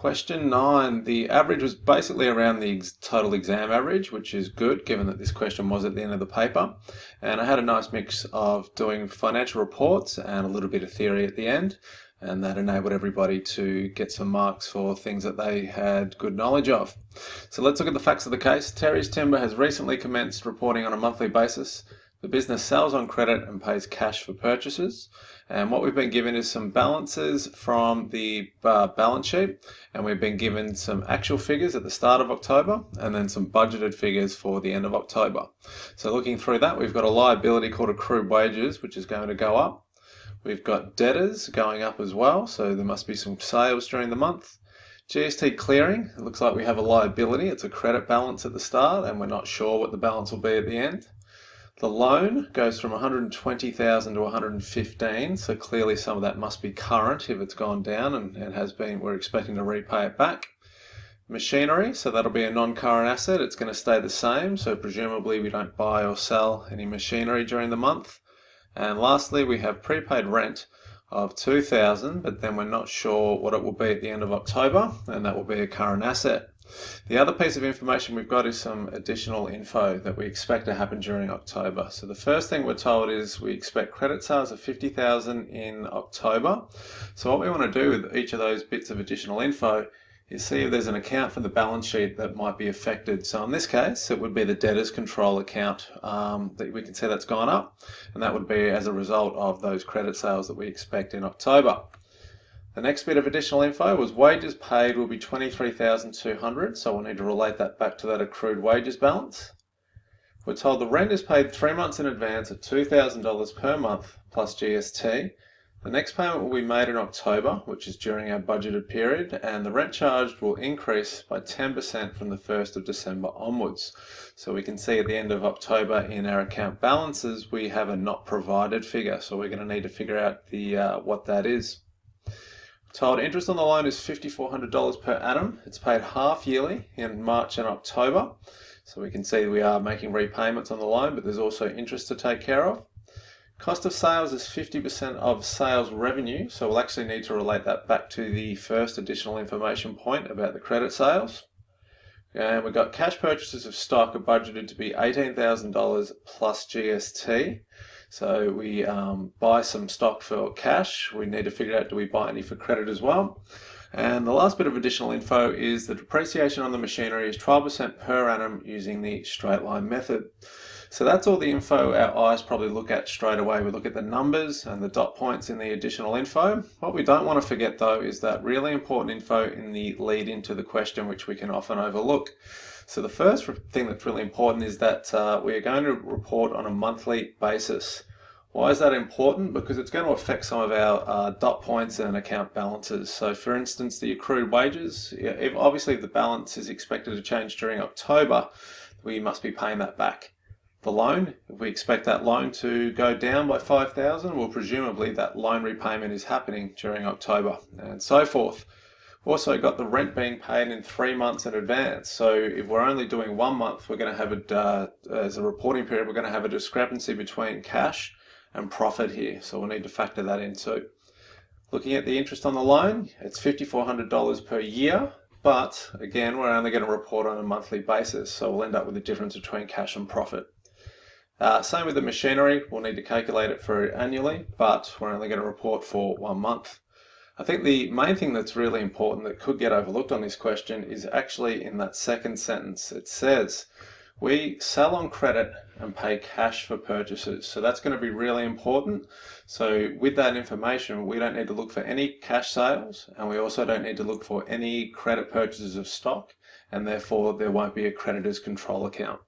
Question 9. The average was basically around the total exam average, which is good given that this question was at the end of the paper. And I had a nice mix of doing financial reports and a little bit of theory at the end. And that enabled everybody to get some marks for things that they had good knowledge of. So let's look at the facts of the case. Terry's Timber has recently commenced reporting on a monthly basis. The business sells on credit and pays cash for purchases. And what we've been given is some balances from the balance sheet. And we've been given some actual figures at the start of October and then some budgeted figures for the end of October. So looking through that, we've got a liability called accrued wages, which is going to go up. We've got debtors going up as well, so there must be some sales during the month. GST clearing, it looks like we have a liability. It's a credit balance at the start and we're not sure what the balance will be at the end. The loan goes from 120,000 to 115, so clearly some of that must be current if it's gone down and has been, we're expecting to repay it back. Machinery, so that'll be a non-current asset. It's going to stay the same, so presumably we don't buy or sell any machinery during the month. And lastly, we have prepaid rent of 2,000, but then we're not sure what it will be at the end of October, and that will be a current asset. The other piece of information we've got is some additional info that we expect to happen during October. So the first thing we're told is we expect credit sales of 50,000 in October. So what we want to do with each of those bits of additional info is see if there's an account from the balance sheet that might be affected. So in this case, it would be the debtors control account that we can see that's gone up, and that would be as a result of those credit sales that we expect in October. The next bit of additional info was wages paid will be 23,200, so we'll need to relate that back to that accrued wages balance. We're told the rent is paid 3 months in advance at $2,000 per month plus GST. The next payment will be made in October, which is during our budgeted period, and the rent charged will increase by 10% from the 1st of December onwards. So we can see at the end of October in our account balances, we have a not provided figure, so we're going to need to figure out what that is. Told interest on the loan is $5,400 per annum. It's paid half yearly in March and October. So we can see we are making repayments on the loan, but there's also interest to take care of. Cost of sales is 50% of sales revenue, so we'll actually need to relate that back to the first additional information point about the credit sales. And we've got cash purchases of stock are budgeted to be $18,000 plus GST. So we buy some stock for cash. We need to figure out, do we buy any for credit as well? And the last bit of additional info is the depreciation on the machinery is 12% per annum using the straight line method. So that's all the info our eyes probably look at straight away. We look at the numbers and the dot points in the additional info. What we don't want to forget though is that really important info in the lead into the question, which we can often overlook. So the first thing that's really important is that we are going to report on a monthly basis. Why is that important? Because it's going to affect some of our dot points and account balances. So for instance, the accrued wages, if obviously the balance is expected to change during October, we must be paying that back. The loan, if we expect that loan to go down by 5,000, well presumably that loan repayment is happening during October and so forth. We've also got the rent being paid in 3 months in advance. So if we're only doing 1 month, we're going to have it as a reporting period, we're going to have a discrepancy between cash and profit here. So we'll need to factor that in too. Looking at the interest on the loan, it's $5,400 per year. But again, we're only going to report on a monthly basis. So we'll end up with the difference between cash and profit. Same with the machinery, we'll need to calculate it for annually, but we're only going to report for 1 month. I think the main thing that's really important that could get overlooked on this question is actually in that second sentence. It says, we sell on credit and pay cash for purchases. So that's going to be really important. So with that information, we don't need to look for any cash sales, and we also don't need to look for any credit purchases of stock, and therefore there won't be a creditor's control account.